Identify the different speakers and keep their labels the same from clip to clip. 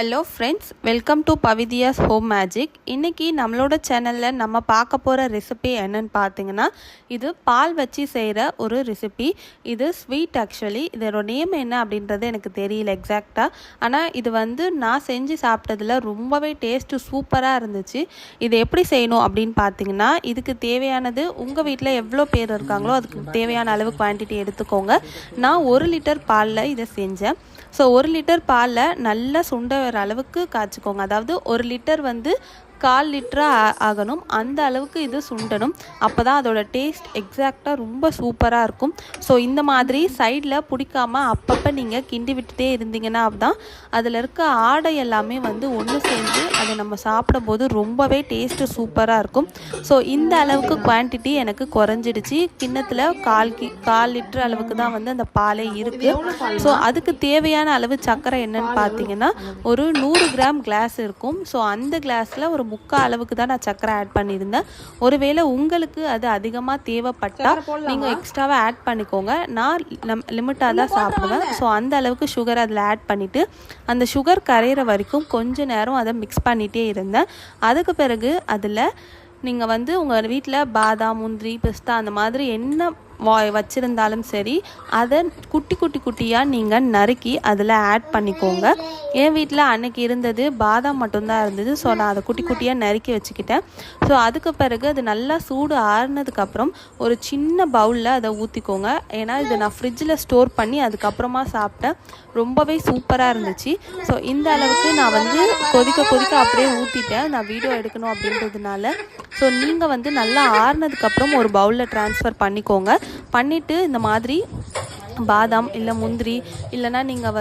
Speaker 1: Hello friends, welcome to Pavithiya's home magic. இன்றைக்கி நம்மளோட சேனலில் நம்ம பார்க்க போகிற ரெசிபி என்னன்னு பார்த்தீங்கன்னா, இது பால் வச்சு செய்கிற ஒரு ரெசிபி. இது ஸ்வீட். ஆக்சுவலி இதோட நேம் என்ன அப்படின்றது எனக்கு தெரியல எக்ஸாக்டாக. ஆனால் இது நான் செஞ்சு சாப்பிட்டதில் ரொம்பவே டேஸ்ட்டு சூப்பராக இருந்துச்சு. இது எப்படி செய்யணும் அப்படின்னு பார்த்தீங்கன்னா, இதுக்கு தேவையானது உங்கள் வீட்டில் எவ்வளோ பேர் இருக்காங்களோ அதுக்கு தேவையான அளவு குவான்டிட்டி எடுத்துக்கோங்க. நான் 1 லிட்டர் பாலில் இதை செஞ்சேன். ஸோ 1 லிட்டர் பாலில் நல்லா சுண்ட வர அளவுக்கு காய்ச்சிக்கோங்க. அதாவது 1 லிட்டர் 1/4 லிட்டராக ஆகணும். அந்த அளவுக்கு இது சுண்டணும். அப்போ தான் அதோட டேஸ்ட் எக்ஸாக்டாக ரொம்ப சூப்பராக இருக்கும். ஸோ இந்த மாதிரி சைடில் பிடிக்காமல் அப்பப்போ நீங்கள் கிண்டி விட்டுட்டே இருந்தீங்கன்னா தான் அதில் இருக்க ஆடை எல்லாமே ஒன்று சேர்ந்து அதை நம்ம சாப்பிடும்போது ரொம்பவே டேஸ்ட்டு சூப்பராக இருக்கும். ஸோ இந்த அளவுக்கு குவான்டிட்டி எனக்கு குறைஞ்சிடுச்சு. கிண்ணத்தில் 1/4 லிட்டர் அளவுக்கு தான் அந்த பாலே இருக்குது. ஸோ அதுக்கு தேவையான அளவு சர்க்கரை என்னன்னு பார்த்தீங்கன்னா, ஒரு 100 கிராம் கிளாஸ் இருக்கும். ஸோ அந்த கிளாஸில் ஒரு 3/4 அளவுக்கு தான் நான் சர்க்கரை ஆட் பண்ணியிருந்தேன். ஒருவேளை உங்களுக்கு அது அதிகமாக தேவைப்பட்டால் நீங்கள் எக்ஸ்ட்ராவாக ஆட் பண்ணிக்கோங்க. நான் லிமிட்டாக தான் சாப்பிடுவேன். ஸோ அந்த அளவுக்கு சுகர் அதில் ஆட் பண்ணிவிட்டு அந்த சுகர் கரையிற வரைக்கும் கொஞ்ச நேரம் அதை மிக்ஸ் பண்ணிகிட்டே இருந்தேன். அதுக்கு பிறகு அதில் நீங்கள் உங்கள் வீட்டில் பாதாம், முந்திரி, பிஸ்தா அந்த மாதிரி என்ன வச்சுருந்தாலும் சரி, அதை குட்டியாக நீங்கள் நறுக்கி அதில் ஆட் பண்ணிக்கோங்க. என் வீட்டில் அன்னைக்கு இருந்தது பாதாம் மட்டும்தான் இருந்தது. ஸோ நான் அதை குட்டியாக நறுக்கி வச்சுக்கிட்டேன். ஸோ அதுக்கு பிறகு அது நல்லா சூடு ஆறுனதுக்கப்புறம் ஒரு சின்ன பவுலில் அதை ஊற்றிக்கோங்க. ஏன்னா இது நான் ஃப்ரிட்ஜில் ஸ்டோர் பண்ணி அதுக்கப்புறமா சாப்பிட்டேன். ரொம்பவே சூப்பராக இருந்துச்சு. ஸோ இந்த அளவுக்கு நான் கொதிக்க அப்படியே ஊற்றிட்டேன். நான் வீடியோ எடுக்கணும் அப்படின்றதுனால. ஸோ நீங்கள் நல்லா ஆறுனதுக்கப்புறம் ஒரு பவுலில் ட்ரான்ஸ்ஃபர் பண்ணிக்கோங்க. பண்ணிவிட்டு இந்த மாதிரி பாதாம் இல்லை முந்திரி இல்லைனா நீங்கள்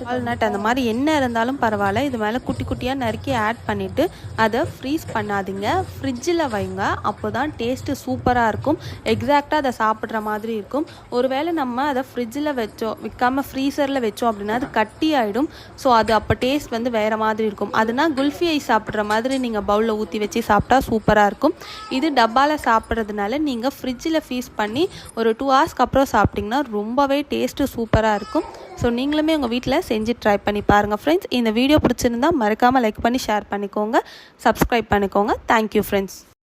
Speaker 1: வால்நட் அந்த மாதிரி என்ன இருந்தாலும் பரவாயில்ல, இது மேலே குட்டியாக நறுக்கி ஆட் பண்ணிவிட்டு அதை ஃப்ரீஸ் பண்ணாதீங்க, ஃப்ரிட்ஜில் வைங்க. அப்போ தான் டேஸ்ட்டு சூப்பராக இருக்கும். எக்ஸாக்டாக அதை சாப்பிட்ற மாதிரி இருக்கும். ஒருவேளை நம்ம அதை ஃப்ரிட்ஜில் வைக்காமல் ஃப்ரீசரில் வச்சோம் அப்படின்னா அது கட்டி ஆகிடும். ஸோ அது அப்போ டேஸ்ட் வேறு மாதிரி இருக்கும். அதுனா குல்ஃபி ஐஸ் சாப்பிட்ற மாதிரி நீங்கள் பவுலில் ஊற்றி வச்சு சாப்பிட்டா சூப்பராக இருக்கும். இது டப்பாவில் சாப்பிட்றதுனால நீங்கள் ஃப்ரிட்ஜில் ஃப்ரீஸ் பண்ணி ஒரு 2 ஹவர்ஸ்க்கு அப்புறம் சாப்பிட்டிங்கன்னா ரொம்பவே டேஸ்ட்டு சூப்பராக இருக்கும். ஸோ நீங்களுமே உங்கள் வீட்டில் செஞ்சு ட்ரை பண்ணி பாருங்கள் ஃப்ரெண்ட்ஸ். இந்த வீடியோ பிடிச்சிருந்தால் மறக்காமல் லைக் பண்ணி ஷேர் பண்ணிக்கோங்க, சப்ஸ்கிரைப் பண்ணிக்கோங்க. Thank you friends.